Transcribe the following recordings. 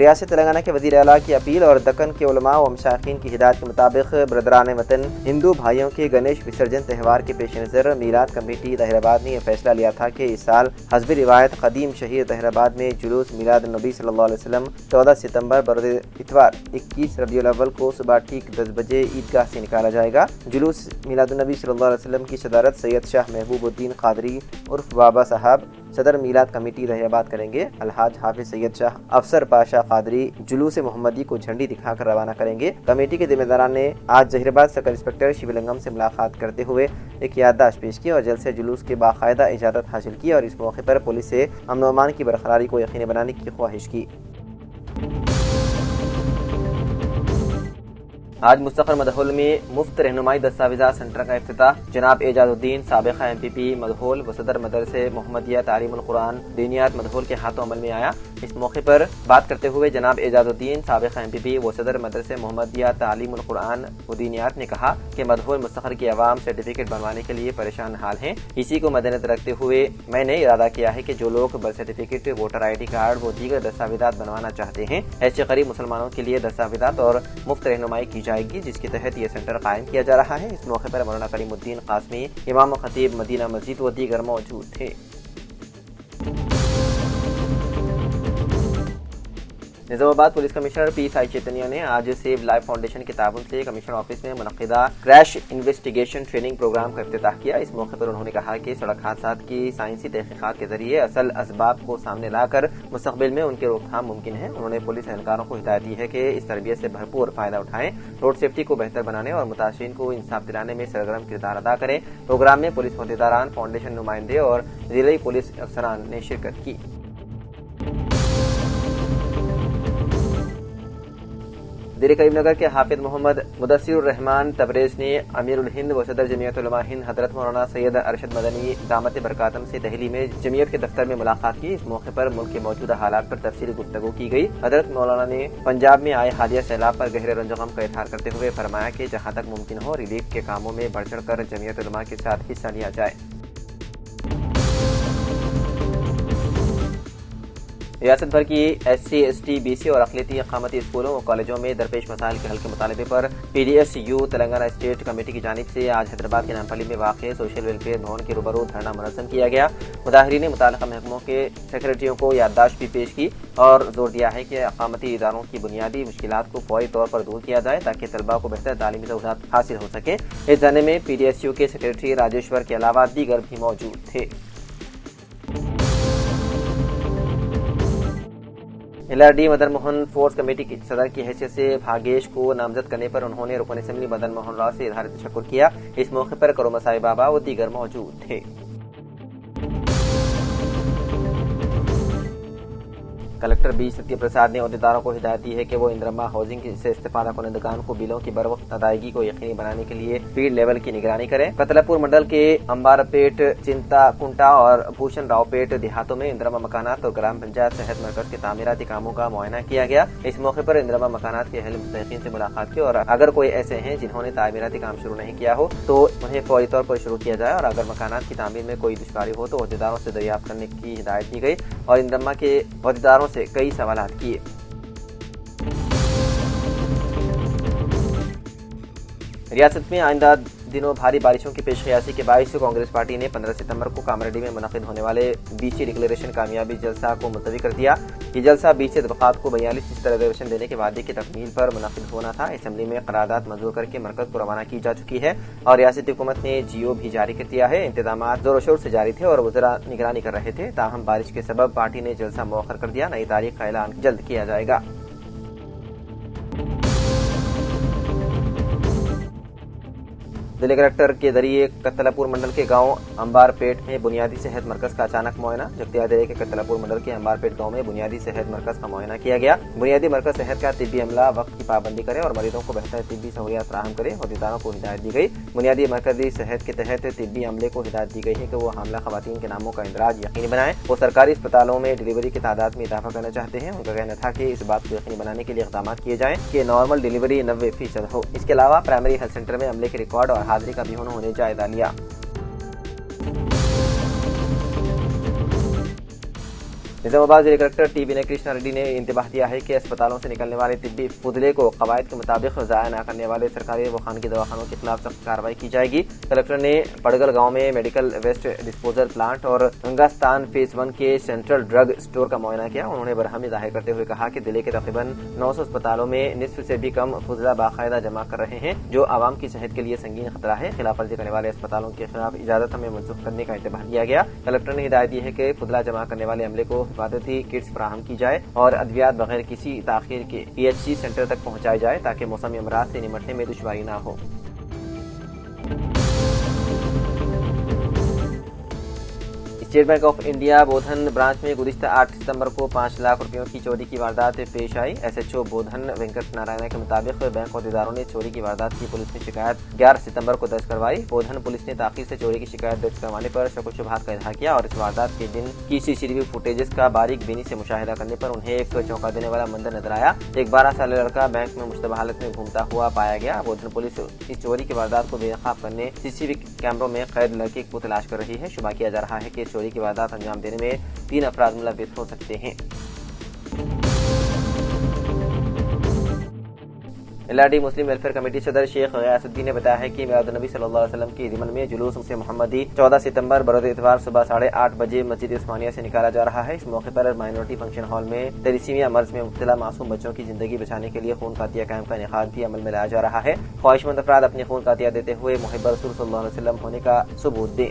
ریاست تلنگانہ کے وزیر اعلیٰ کی اپیل اور دکن کے علماء و مشائخین کی ہدایت کے مطابق برادران وطن ہندو بھائیوں کے گنیش وسرجن تہوار کے پیش نظر میلاد کمیٹی طاہر آباد نے یہ فیصلہ لیا تھا کہ اس سال حسب روایت قدیم شہر طاہر آباد میں جلوس میلاد النبی صلی اللہ علیہ وسلم 14 ستمبر بروز اتوار 21 ربیع الاول کو صبح ٹھیک 10 بجے عیدگاہ سے نکالا جائے گا۔ جلوس میلاد النبی صلی اللہ علیہ وسلم کی صدارت سید شاہ محبوب الدین قادری عرف بابا صاحب صدر میلاد کمیٹی طاہر آباد کریں گے۔ الحاج حافظ سید شاہ افسر پاشا قادری جلوس محمدی کو جھنڈی دکھا کر روانہ کریں گے۔ کمیٹی کے ذمہ داران نے آج ظہیر آباد سرکل انسپکٹر شیو لنگم سے ملاقات کرتے ہوئے ایک یادداشت پیش کی اور جلسے جلوس کے باقاعدہ اجازت حاصل کی اور اس موقع پر پولیس سے امن و امان کی برقراری کو یقینی بنانے کی خواہش کی۔ آج مستقر مدہول میں مفت رہنمائی دستاویزات سینٹر کا افتتاح جناب اعجاز الدین سابقہ MPP مدہول و صدر مدرسے محمدیہ تعلیم القرآن دینیات مدہول کے ہاتھوں عمل میں آیا۔ اس موقع پر بات کرتے ہوئے جناب اعجاز الدین سابقہ MPP و صدر مدرسے محمدیہ تعلیم القرآن و دینیات نے کہا کہ مدہول مستقر کی عوام سرٹیفکیٹ بنوانے کے لیے پریشان حال ہیں۔ اسی کو مد نظر رکھتے ہوئے میں نے ارادہ کیا ہے کہ جو لوگ birth certificate voter ID card و دیگر دستاویزات بنوانا چاہتے ہیں ایسے غریب مسلمانوں کے لیے دستاویزات اور مفت رہنمائی کی جائے گی، جس کے تحت یہ سینٹر قائم کیا جا رہا ہے۔ اس موقع پر مولانا کریم الدین قاسمی امام و خطیب مدینہ مسجد و دیگر موجود تھے۔ نظام آباد پولیس کمشنر PSI چیتنیا نے آج سیو لائف فاؤنڈیشن کے تعاون سے کمشنر آفس میں منعقدہ کریش انویسٹیگیشن ٹریننگ پروگرام کا افتتاح کیا۔ اس موقع پر انہوں نے کہا کہ سڑک حادثات کی سائنسی تحقیقات کے ذریعے اصل اسباب کو سامنے لا کر مستقبل میں ان کی روک تھام ممکن ہے۔ انہوں نے پولیس اہلکاروں کو ہدایت دی ہے کہ اس تربیت سے بھرپور فائدہ اٹھائیں، روڈ سیفٹی کو بہتر بنانے اور متاثرین کو انصاف دلانے میں سرگرم کردار ادا کریں۔ پروگرام میں پولیس عہدیداران، فاؤنڈیشن نمائندے اور ضلعی پولیس افسران نے شرکت کی۔ دلی کریم نگر کے حافظ محمد مدثر الرحمان تبریز نے امیر الہند و صدر جمعیت علماء ہند حضرت مولانا سید ارشد مدنی دامت برکاتم سے دہلی میں جمعیت کے دفتر میں ملاقات کی۔ اس موقع پر ملک کے موجودہ حالات پر تفصیلی گفتگو کی گئی۔ حضرت مولانا نے پنجاب میں آئے حالیہ سیلاب پر گہرے رنج و غم کا اظہار کرتے ہوئے فرمایا کہ جہاں تک ممکن ہو ریلیف کے کاموں میں بڑھ چڑھ کر جمعیت علماء کے ساتھ حصہ لیا جائے۔ ریاست بھر کی SC ST BC اور اقلیتی اقامتی اسکولوں و کالجوں میں درپیش مسائل کے حل کے مطالبے پر PDSU تلنگانہ اسٹیٹ کمیٹی کی جانب سے آج حیدرآباد کے نامپلی میں واقع سوشل ویلفیئر بھون کے روبرو دھرنا منظم کیا گیا۔ مظاہرین نے متعلقہ محکموں کے سیکریٹریوں کو یادداشت بھی پیش کی اور زور دیا ہے کہ اقامتی اداروں کی بنیادی مشکلات کو فوری طور پر دور کیا جائے تاکہ طلباء کو بہتر تعلیمی سہولت حاصل ہو سکے۔ اس دھرنے میں PDSU کے سیکریٹری راجیشور کے علاوہ دیگر بھی موجود تھے۔ LRD Madan Mohan force committee کی صدر کی حیثیت سے بھاگیش کو نامزد کرنے پر انہوں نے رکن اسمبلی مدن موہن راؤ سے اظہار تشکر کیا۔ اس موقع پر کروما سائی بابا و دیگر موجود تھے۔ کلکٹر بی ستیہ پرساد نے عہدیداروں کو ہدایت دی ہے کہ وہ اندرما ہاؤسنگ سے استفادہ کنندگان کو بلوں کی بروقت ادائیگی کو یقینی بنانے کے لیے فیلڈ لیول کی نگرانی کریں۔ کتلا پور منڈل کے امبارپیٹ، چنتا کنٹا اور بھوشن راؤ پیٹ دیہاتوں میں اندرما مکانات اور گرام پنچایت صحت مرکز کے تعمیراتی کاموں کا معائنہ کیا گیا۔ اس موقع پر اندرما مکانات کے اہل مستحقین سے ملاقات کی اور اگر کوئی ایسے ہیں جنہوں نے تعمیراتی کام شروع نہیں کیا ہو تو انہیں فوری طور پر شروع کیا جائے اور اگر مکانات کی تعمیر میں کوئی دشواری ہو تو عہدیداروں سے دریافت کرنے کی ہدایت دی گئی اور اندرما کے عہدیداروں سے کئی سوالات کیے۔ ریاست میں آئندہ دنوں بھاری بارشوں کی پیش قیاسی کے باعث کانگریس پارٹی نے 15 ستمبر کو کامریڈی میں منعقد ہونے والے BC ڈکلیریشن کامیابی جلسہ کو ملتوی کر دیا۔ یہ جلسہ BC طبقات کو 42% ریزرویشن دینے کے وعدے کی تکمیل پر منعقد ہونا تھا۔ اسمبلی میں قرارداد منظور کر کے مرکز کو روانہ کی جا چکی ہے اور ریاستی حکومت نے GO بھی جاری کر دیا ہے۔ انتظامات زور و شور سے جاری تھے اور وزراء نگرانی کر رہے تھے، تاہم بارش کے سبب پارٹی نے جلسہ مؤخر کر دیا۔ نئی تاریخ کا اعلان جلد کیا جائے گا۔ ضلع کلکٹر کے ذریعے کتلا پور منڈل کے گاؤں امبار پیٹ میں بنیادی صحت مرکز کا اچانک معائنہ۔ جگتیال ضلع کے کتلا پور منڈل کے امبار پیٹ گاؤں میں بنیادی صحت مرکز کا معائنہ کیا گیا۔ بنیادی مرکز صحت کا طبی عملہ وقت کی پابندی کرے اور مریضوں کو بہتر طبی سہولیات فراہم کرے۔ عہدیداروں کو ہدایت دی گئی۔ بنیادی مرکزی صحت کے تحت طبی عملے کو ہدایت دی گئی ہے کہ وہ حاملہ خواتین کے ناموں کا اندراج یقینی بنائیں۔ وہ سرکاری اسپتالوں میں ڈلیوری کی تعداد میں اضافہ کرنا چاہتے ہیں۔ ان کا کہنا تھا کہ اس بات کو یقینی بنانے کے لیے اقدامات کیے جائیں کہ نارمل ڈلیوری 90% ہو۔ اس کے علاوہ پرائمری ہیلتھ سینٹر میں عملے کے ریکارڈ اور حاضری کا بھی انہوں نے جائزہ لیا۔ نظام آباد ضلع کلکٹر ٹی وینے کرشنا ریڈی نے انتباہ دیا ہے کہ اسپتالوں سے نکلنے والے طبی فضلے کو قواعد کے مطابق ضائع نہ کرنے والے سرکاری و خانگی دواخانوں کے خلاف سخت کارروائی کی جائے گی۔ کلکٹر نے پڑگل گاؤں میں میڈیکل ویسٹ ڈسپوزل پلانٹ اور گنگاستان فیز 1 کے سینٹرل ڈرگ اسٹور کا معائنہ کیا۔ انہوں نے برہمی ظاہر کرتے ہوئے کہا کہ ضلع کے تقریباً 900 اسپتالوں میں نصف سے بھی کم فضلہ باقاعدہ جمع کر رہے ہیں، جو عوام کی صحت کے لیے سنگین خطرہ ہے۔ خلاف ورزی کرنے والے اسپتالوں کے خلاف اجازت ہمیں منسوخ کرنے کا انتباہ دیا گیا۔ کلکٹر نے ہدایت دی ہے کہ فضلہ جمع کرنے والے عملے کو حفاظتی کٹس فراہم کی جائے اور ادویات بغیر کسی تاخیر کے PHC سینٹر تک پہنچائی جائے تاکہ موسمی امراض سے نمٹنے میں دشواری نہ ہو۔ State Bank of India Bodhan branch میں گزشتہ 8 ستمبر کو 5 لاکھ روپیوں کی چوری کی واردات پیش آئی۔ SHO بودھن وینکٹ نارائنا کے مطابق بینک عہدیداروں نے چوری کی واردات کی پولیس میں شکایت 11 ستمبر کو درج کروائی۔ بودھن پولیس نے تاخیر سے چوری کی شکایت درج کروانے پر شک و شبہات کا اظہار کیا اور اس واردات کے دن کی CCTV فوٹیجز کا باریک بینی سے مشاہدہ کرنے پر انہیں ایک چونکا دینے والا منظر نظر آیا۔ ایک 12 سالہ لڑکا بینک میں مشتبہ حالت میں گھومتا ہوا پایا گیا۔ بودھن پولیس اس چوری کی واردات کو بے نقاب کرنے CCTV کیمروں میں قید لڑکے کو تلاش کر رہی ہے۔ شبہ کیا جا رہا ہے کہ چوری کی واردات انجام دینے میں 3 افراد ملوث ہو سکتے ہیں۔ LRD مسلم ویلفیئر کمیٹی صدر شیخ غیاث الدین نے بتایا ہے کہ میلاد النبی صلی اللہ علیہ وسلم کی ضمن میں جلوس سے محمدی 14 ستمبر بروز اتوار صبح 8:30 بجے مسجد عثمانیہ سے نکالا جا رہا ہے۔ اس موقع پر مائنورٹی فنکشن ہال میں تیلیسیمیا مرض میں مبتلا معصوم بچوں کی زندگی بچانے کے لیے خون کا عطیہ کیمپ کا انعقاد بھی عمل میں لایا جا رہا ہے۔ خواہش مند افراد اپنے خون کا عطیہ دیتے ہوئے محب رسول صلی اللہ علیہ وسلم ہونے کا ثبوت دیں۔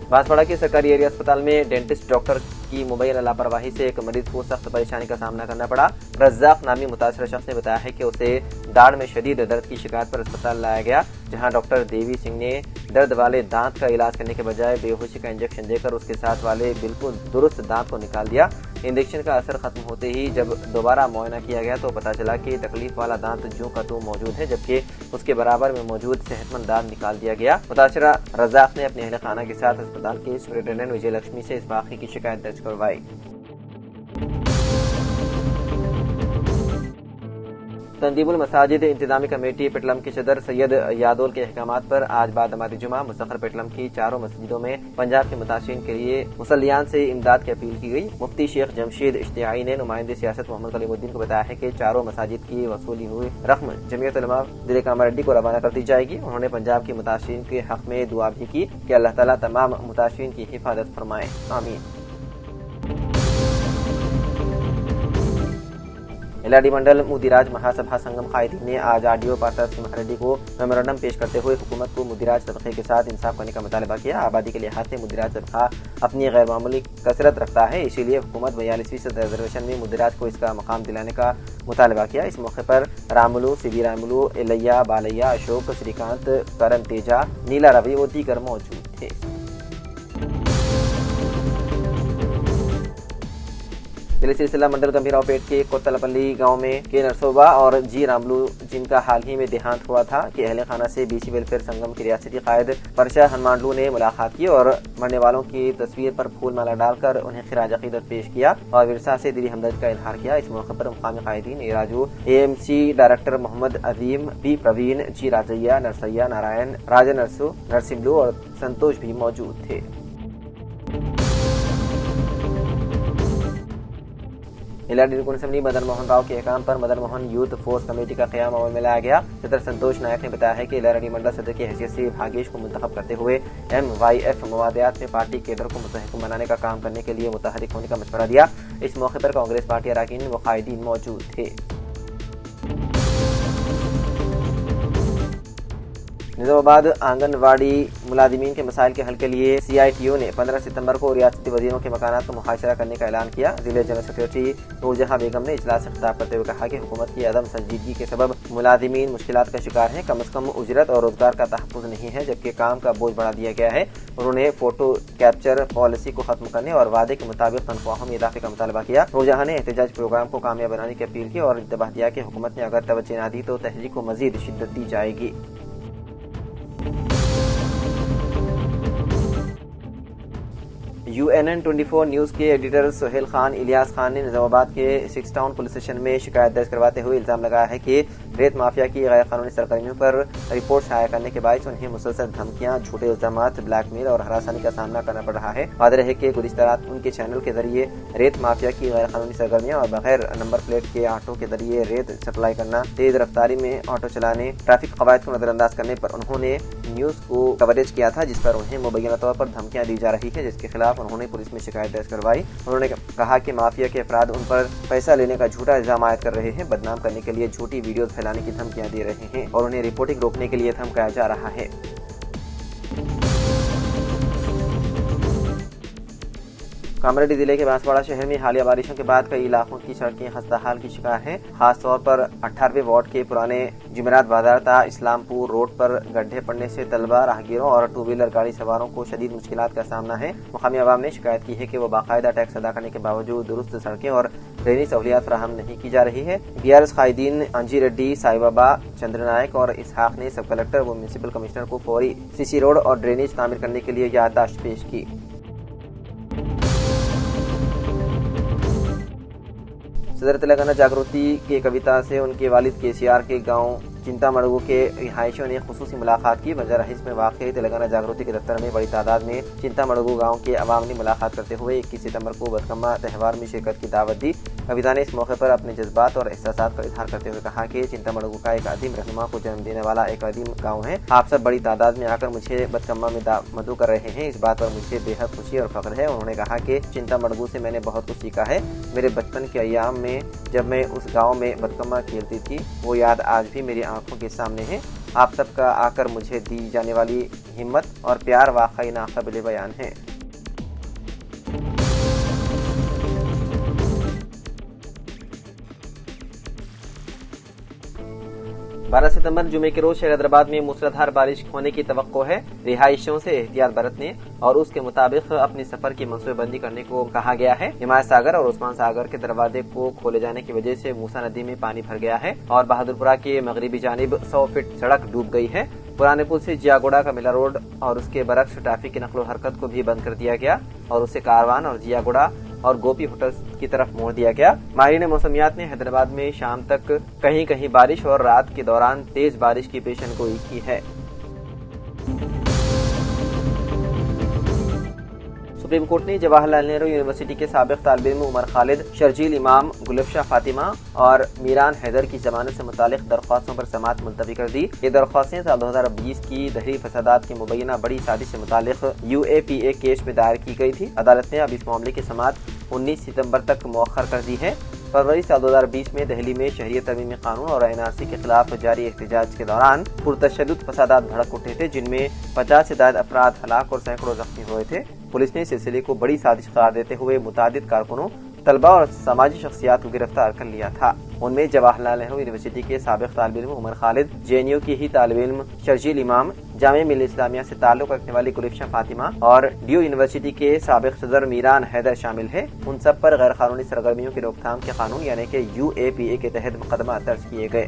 بانسواڑہ کے سرکاری ایریا اسپتال میں ڈینٹسٹ ڈاکٹر کی مبینہ لاپرواہی سے ایک مریض کو سخت پریشانی کا سامنا کرنا پڑا۔ رزاق نامی متاثرہ شخص نے بتایا ہے کہ اسے داڑھ میں شدید درد کی شکایت پر اسپتال لایا گیا، جہاں ڈاکٹر دیوی سنگھ نے درد والے دانت کا علاج کرنے کے بجائے بے ہوشی کا انجیکشن دے کر اس کے ساتھ والے بالکل درست دانت کو نکال دیا۔ انجیکشن کا اثر ختم ہوتے ہی جب دوبارہ معائنہ کیا گیا تو پتہ چلا کہ تکلیف والا دانت جوں کا توں موجود ہے، جبکہ اس کے برابر میں موجود صحت مند دانت نکال دیا گیا۔ متاثرہ رزاق نے اپنے اہل خانہ کے ساتھ اسپتال کے سپرنٹینڈنٹ وجے لکشمی سے اس واقعے کی شکایت درج کروائی۔ تنظیم المساجد انتظامی کمیٹی پیٹلم کے صدر سید یادول کے احکامات پر آج بعد نماز جمعہ مستقر پیٹلم کی 4 مسجدوں میں پنجاب کے متاثرین کے لیے مصلیان سے امداد کی اپیل کی گئی۔ مفتی شیخ جمشید اشتیاعی نے نمائندے سیاست محمد کلیم الدین کو بتایا ہے کہ 4 مساجد کی وصولی ہوئی رقم جمعیت علماء ضلع کاماریڈی کو روانہ کر دی جائے گی۔ انہوں نے پنجاب کے متاثرین کے حق میں دعا بھی کی کہ اللہ تعالیٰ تمام متاثرین کی حفاظت فرمائے، آمین۔ LRD منڈل مودیراج مہاسبھا سنگم قائدین نے آج RDO پارتا سمہا ریڈی کو میمورنڈم پیش کرتے ہوئے حکومت کو مودیراج طبقے کے ساتھ انصاف کرنے کا مطالبہ کیا۔ آبادی کے لحاظ سے مودیراج طبقہ اپنی غیر معمولی کثرت رکھتا ہے، اسی لیے حکومت 42% ریزرویشن میں مودیراج کو اس کا مقام دلانے کا مطالبہ کیا۔ اس موقع پر رامولو، CB رامولو، ایلیا بالیا، اشوک، سری کانت، کرن تیجا، نیلا روی و دیگر موجود تھے۔ ضلع سلسلہ منڈل گمبھیراؤ پیٹ کے کوتلپلی گاؤں میں کے نرسوبا اور جی راملو، جن کا حال ہی میں دیہانت ہوا تھا، کے اہل خانہ سے BC ویلفیئر سنگم کے ریاستی قائد پرشا ہنمانڈلو نے ملاقات کی اور مرنے والوں کی تصویر پر پھول مالا ڈال کر انہیں خراج عقیدت پیش کیا اور ورثاء سے دلی ہمدرد کا اظہار کیا۔ اس موقع پر مقامی قائدین راجو AMC ڈائریکٹر محمد عظیم، B پروین، جی راجیا، نرسیا نارائن، راجا نرسو، نرسملو اور سنتوش بھی موجود تھے۔ LRD رکن اسمبلی مدن موہن راؤ کے احکام پر Madan Mohan youth force committee کا قیام عمل میں لایا گیا۔ صدر سنتوش نائک نے بتایا ہے کہ LRD منڈل صدر کی حیثیت سے بھاگیش کو منتخب کرتے ہوئے MYF موادیات میں پارٹی کیڈر کو مستحکم بنانے کا کام کرنے کے لیے متحرک ہونے کا مشورہ دیا۔ اس موقع پر کانگریس پارٹی اراکین و قائدین موجود تھے۔ نظام آباد آنگن واڑی ملازمین کے مسائل کے حل کے لیے CITU نے 15 ستمبر کو ریاستی وزیروں کے مکانات کا محاصرہ کرنے کا اعلان کیا۔ ضلع جنرل سیکریٹری نور جہاں بیگم نے اجلاس سے خطاب کرتے ہوئے کہا کہ حکومت کی عدم سنجیدگی کے سبب ملازمین مشکلات کا شکار ہیں، کم از کم اجرت اور روزگار کا تحفظ نہیں ہے، جبکہ کام کا بوجھ بڑھا دیا گیا ہے۔ انہوں نے فوٹو کیپچر پالیسی کو ختم کرنے اور وعدے کے مطابق تنخواہوں میں اضافے کا مطالبہ کیا۔ نور جہاں نے احتجاج پروگرام کو کامیاب بنانے کی اپیل کی اور انتباہ دیا کہ حکومت نے اگر توجہ نہ دی تو تحریک کو مزید شدت دی جائے گی۔ UNN24 نیوز کے ایڈیٹر سہیل خان الیاس خان نے نظام آباد کے 6 ٹاؤن پولیس اسٹیشن میں شکایت درج کرواتے ہوئے الزام لگایا ہے کہ ریت مافیا کی غیر قانونی سرگرمیوں پر رپورٹ شائع کرنے کے باعث انہیں مسلسل دھمکیاں، جھوٹے الزامات، بلیک میل اور ہراسانی کا سامنا کرنا پڑ رہا ہے۔ واضح ہے کہ گزشتہ رات ان کے چینل کے ذریعے ریت مافیا کی غیر قانونی سرگرمیاں اور بغیر نمبر پلیٹ کے آٹو کے ذریعے ریت سپلائی کرنا، تیز رفتاری میں آٹو چلانے، ٹریفک قواعد کو نظر انداز کرنے پر انہوں نے نیوز کو کوریج کیا تھا، جس پر انہیں مبینہ طور پر دھمکیاں دی جا رہی ہے، جس کے خلاف انہوں نے پولیس میں شکایت درج کروائی۔ انہوں نے کہا کہ مافیا کے افراد ان پر پیسہ لینے کا جھوٹا الزام عائد کر رہے ہیں، بدنام کرنے کے لیے جھوٹی ویڈیوز پھیلانے کی دھمکیاں دے رہے ہیں اور انہیں رپورٹنگ روکنے کے لیے دھمکایا جا رہا ہے۔ کامریڈی ضلع کے بانسواڑہ شہر میں حالیہ بارشوں کے بعد کئی علاقوں کی سڑکیں خستہ حال کی شکار ہیں۔ خاص طور پر 18ویں وارڈ کے پرانے جمعرات بازار تا اسلام پور روڈ پر گڈھے پڑنے سے طلبہ، راہگیروں اور ٹو ویلر گاڑی سواروں کو شدید مشکلات کا سامنا ہے۔ مقامی عوام نے شکایت کی ہے کہ وہ باقاعدہ ٹیکس ادا کرنے کے باوجود درست سڑکیں اور ڈرینیج سہولیات فراہم نہیں کی جا رہی ہے۔ BRS قائدین انجی ریڈی، سائی بابا، چندر نائک اور اسحاق نے سب کلکٹر و میونسپل کمشنر کو فوری CC روڈ اور ڈرینیج تعمیر کرنے کے لیے یادداشت پیش کی۔ صدر تلنگانہ جاگرتی کے کویتا سے ان کے والد KCR کے گاؤں چنتا مڑگو کے رہائشیوں نے خصوصی ملاقات کی۔ بنجارہ ہلز میں واقع تلنگانہ جاگرتی کے دفتر میں بڑی تعداد میں چنتا مڑگو گاؤں کے عوام نے ملاقات کرتے ہوئے 21 ستمبر کو بتکما تہوار میں شرکت کی دعوت دی۔ کویتا نے اس موقع پر اپنے جذبات اور احساسات کا اظہار کرتے ہوئے کہا کہ چنتا مڑگو کا ایک عظیم رہنما کو جنم دینے والا ایک عظیم گاؤں ہے۔ آپ سب بڑی تعداد میں آ کر مجھے بتکما میں مدعو کر رہے ہیں، اس بات پر مجھے بے حد خوشی اور فخر ہے۔ انہوں نے کہا کہ چنتا مڑگو سے میں نے بہت کچھ سیکھا ہے۔ میرے بچپن کے ایام میں جب میں اس گاؤں میں بتکما کھیلتی تھی، وہ یاد آج بھی میری آنکھوں کے سامنے ہے۔ آپ سب کا آ کر مجھے دی جانے والی ہمت اور پیار واقعی ناقابل بیان ہے۔ 12 ستمبر جمعے کے روز شہر حیدرآباد میں موسلادھار بارش ہونے کی توقع ہے۔ رہائشیوں سے احتیاط برتنے اور اس کے مطابق اپنی سفر کی منصوبہ بندی کرنے کو کہا گیا ہے۔ حمایت ساگر اور عثمان ساگر کے دروازے کو کھولے جانے کی وجہ سے موسیٰ ندی میں پانی بھر گیا ہے اور بہادرپورہ کے مغربی جانب 100 فٹ سڑک ڈوب گئی ہے۔ پرانے پل سے جیاگوڑا کا ملا روڈ اور اس کے برعکس ٹریفک کی نقل و حرکت کو بھی بند کر دیا گیا اور اسے کاروان اور جیاگوڑا اور گوپی ہوٹلز کی طرف موڑ دیا گیا۔ ماہرین موسمیات نے حیدرآباد میں شام تک کہیں کہیں بارش اور رات کے دوران تیز بارش کی پیشن گوئی کی ہے۔ سپریم کورٹ نے جواہر لال نہرو یونیورسٹی کے سابق طالب علم عمر خالد، شرجیل امام، گلفشا فاطمہ اور میران حیدر کی ضمانت سے متعلق درخواستوں پر سماعت ملتوی کر دی۔ یہ درخواستیں سال 2020 کی دہلی فسادات کی مبینہ بڑی سازش سے متعلق UAPA کیس میں دائر کی گئی تھی۔ عدالت نے اب اس معاملے کی سماعت 19 ستمبر تک مؤخر کر دی ہے۔ فروری سال 2020 میں دہلی میں شہریت ترمیمی قانون اور NRC کے خلاف جاری احتجاج کے دوران پرتشدد فسادات بھڑک اٹھے تھے، جن میں 50 سے زائد افراد ہلاک اور سینکڑوں زخمی ہوئے تھے۔ پولیس نے سلسلے کو بڑی سازش قرار دیتے ہوئے متعدد کارکنوں، طلبہ اور سماجی شخصیات کو گرفتار کر لیا تھا۔ ان میں جواہر لال نہرو یونیورسٹی کے سابق طالب علم عمر خالد، JNU کی ہی طالب علم شرجیل امام، جامعہ ملیہ اسلامیہ سے تعلق رکھنے والی گلفشا فاطمہ اور ڈیو یونیورسٹی کے سابق صدر میران حیدر شامل ہیں۔ ان سب پر غیر قانونی سرگرمیوں کی روک تھام کے قانون یعنی کہ UAPA کے تحت مقدمات درج کیے گئے۔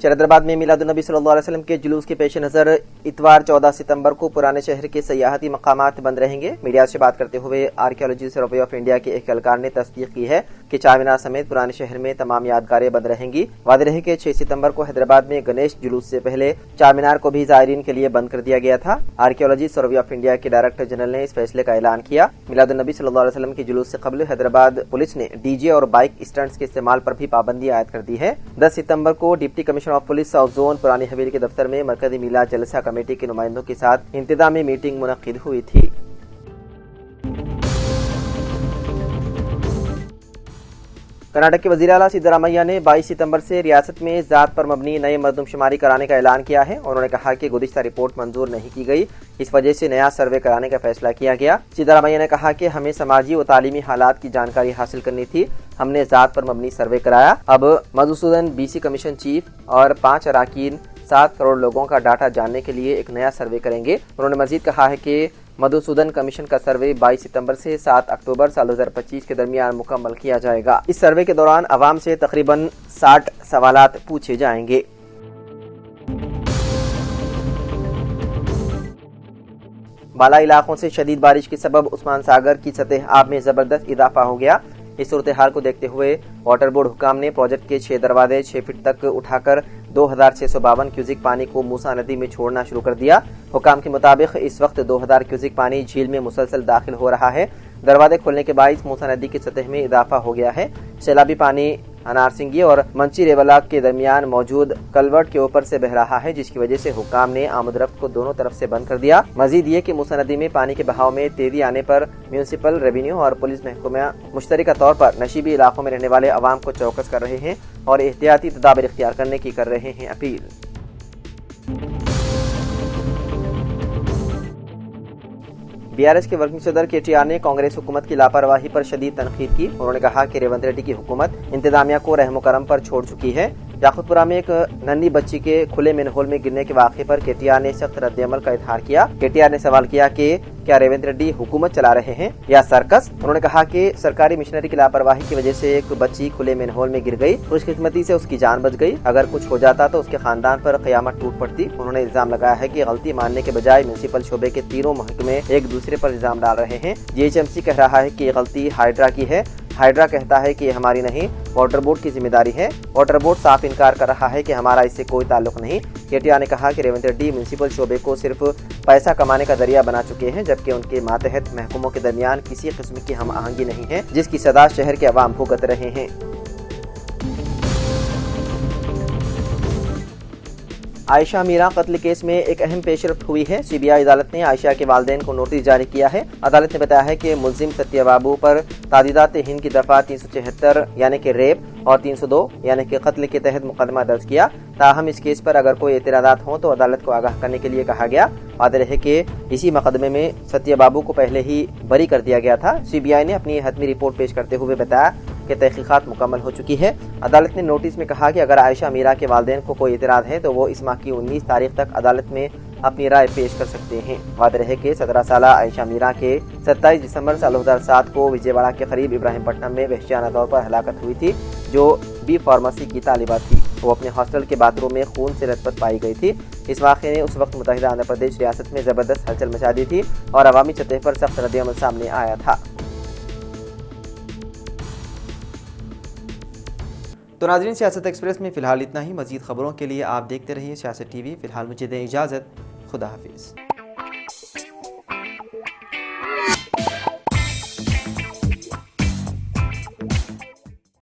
شہر حیدرآباد میں میلاد النبی صلی اللہ علیہ وسلم کے جلوس کے پیش نظر اتوار 14 ستمبر کو پرانے شہر کے سیاحتی مقامات بند رہیں گے۔ میڈیا سے بات کرتے ہوئے آرکیالوجی سروے آف انڈیا کے ایک اہلکار نے تصدیق کی ہے کہ چار مینار سمیت پرانے شہر میں تمام یادگاریں بند رہیں گی۔ واضح رہے کہ 6 ستمبر کو حیدرآباد میں گنیش جلوس سے پہلے چار مینار کو بھی زائرین کے لیے بند کر دیا گیا تھا۔ آرکیالوجی سروے آف انڈیا کے ڈائریکٹر جنرل نے اس فیصلے کا اعلان کیا۔ میلاد النبی صلی اللہ علیہ وسلم کے جلوس سے قبل حیدرآباد پولیس نے DJ اور بائک اسٹنٹس کے استعمال پر بھی پابندی عائد کر دی ہے۔ 10 ستمبر کو deputy commissioner of police south zone پرانی حویلی کے دفتر میں مرکزی میلاد جلسہ کمیٹی کے نمائندوں کے ساتھ انتظامی میٹنگ منعقد ہوئی تھی۔ کرناٹک کے وزیر اعلیٰ سدرامیا نے 22 ستمبر سے ریاست میں ذات پر مبنی نئی مردم شماری کرانے کا اعلان کیا ہے۔ انہوں نے کہا کہ گزشتہ رپورٹ منظور نہیں کی گئی، اس وجہ سے نیا سروے کرانے کا فیصلہ کیا گیا۔ سدرامیا نے کہا کہ ہمیں سماجی و تعلیمی حالات کی جانکاری حاصل کرنی تھی، ہم نے ذات پر مبنی سروے کرایا۔ اب مدھوسودن BC کمیشن چیف اور 5 اراکین 7 کروڑ لوگوں کا ڈاٹا جاننے کے لیے ایک نیا سروے کریں گے۔ انہوں نے مزید کہا ہے کہ مدھوسودن کمیشن کا سروے 22 ستمبر سے 7 اکتوبر سال 2025 کے درمیان مکمل کیا جائے گا۔ اس سروے کے دوران عوام سے تقریباً 60 سوالات پوچھے جائیں گے۔ بالا علاقوں سے شدید بارش کے سبب عثمان ساگر کی سطح آب میں زبردست اضافہ ہو گیا۔ اس صورتحال کو دیکھتے ہوئے واٹر بورڈ حکام نے پروجیکٹ کے 6 دروازے 6 فٹ تک اٹھا کر 2652 کیوسک پانی کو موسیٰ ندی میں چھوڑنا شروع کر دیا۔ حکام کے مطابق اس وقت 2000 کیوسک پانی جھیل میں مسلسل داخل ہو رہا ہے۔ دروازے کھولنے کے باعث موسیٰ ندی کی سطح میں اضافہ ہو گیا ہے۔ سیلابی پانی انارسنگی اور منچی ریولا کے درمیان موجود کلورٹ کے اوپر سے بہ رہا ہے، جس کی وجہ سے حکام نے آمد رفت کو دونوں طرف سے بند کر دیا۔ مزید یہ کہ موسیٰ ندی میں پانی کے بہاؤ میں تیزی آنے پر میونسپل، ریونیو اور پولیس محکمہ مشترکہ طور پر نشیبی علاقوں میں رہنے والے عوام کو چوکس کر رہے ہیں اور احتیاطی تدابیر اختیار کرنے کی کر رہے ہیں اپیل۔ BRS کے ورکنگ صدر KTR نے کانگریس حکومت کی لاپرواہی پر شدید تنقید کی۔ انہوں نے کہا کہ ریونت ریڈی کی حکومت انتظامیہ کو رحم و کرم پر چھوڑ چکی ہے۔ یاقوت پورہ میں ایک ننھی بچی کے کھلے مین ہول میں گرنے کے واقعے پر KTR نے سخت رد عمل کا اظہار کیا۔ KTR نے سوال کیا کہ کیا ریونت ریڈی حکومت چلا رہے ہیں یا سرکس؟ انہوں نے کہا کہ سرکاری مشنری کی لاپرواہی کی وجہ سے ایک بچی کھلے مین ہول میں گر گئی، خوش قسمتی سے اس کی جان بچ گئی، اگر کچھ ہو جاتا تو اس کے خاندان پر قیامت ٹوٹ پڑتی۔ انہوں نے الزام لگایا ہے کہ غلطی ماننے کے بجائے میونسپل شعبے کے تینوں محکمے ایک دوسرے پر الزام ڈال رہے ہیں۔ GHMC کہہ رہا ہے کہ یہ غلطی ہائیڈرا کی ہے، ہائیڈرا کہتا ہے کہ یہ ہماری نہیں، واٹر بورڈ کی ذمہ داری ہے۔ واٹر بورڈ صاف انکار کر رہا ہے کہ ہمارا اس سے کوئی تعلق نہیں۔ KTR نے کہا کہ ریونت ریڈی میونسپل شعبے کو صرف پیسہ کمانے کا ذریعہ بنا چکے ہیں، جبکہ ان کے ماتحت محکموں کے درمیان کسی قسم کی ہم آہنگی نہیں ہے، جس کی صدا شہر کے عوام بھگت رہے ہیں۔ عائشہ میرا قتل کیس میں ایک اہم پیش رفت ہوئی ہے۔ CBI عدالت نے عائشہ کے والدین کو نوٹس جاری کیا ہے۔ عدالت نے بتایا ہے کہ ملزم ستیہ بابو پر تعدیدات ہند کی دفعہ 376 یعنی کہ ریپ اور 302 یعنی کہ قتل کے تحت مقدمہ درج کیا۔ تاہم اس کیس پر اگر کوئی اعتراضات ہوں تو عدالت کو آگاہ کرنے کے لیے کہا گیا۔ واضح ہے کہ اسی مقدمے میں ستیہ بابو کو پہلے ہی بری کر دیا گیا تھا۔ CBI نے اپنی حتمی رپورٹ پیش کرتے ہوئے بتایا کہ تحقیقات مکمل ہو چکی ہے۔ عدالت نے نوٹس میں کہا کہ اگر عائشہ میرا کے والدین کو کوئی اعتراض ہے تو وہ اس ماہ کی 19 تاریخ تک عدالت میں اپنی رائے پیش کر سکتے ہیں۔ واضح ہے کہ 17 سالہ عائشہ میرا کے 27 دسمبر سال 2007 کو وجے واڑہ کے قریب ابراہیم پٹنم میں وحشیانہ طور پر ہلاکت ہوئی تھی، جو B فارمیسی کی طالبہ تھی۔ وہ اپنے ہاسٹل کے باتھ روم میں خون سے لت پت پائی گئی تھی۔ اس واقعے نے اس وقت متحدہ آندھرا پردیش ریاست میں زبردست ہلچل مچا دی تھی اور عوامی سطح پر سخت رد عمل سامنے آیا تھا۔ تو ناظرین، سیاست ایکسپریس میں فی الحال اتنا ہی۔ مزید خبروں کے لیے آپ دیکھتے رہیے سیاست TV۔ فی الحال مجھے دیں اجازت، خدا حافظ۔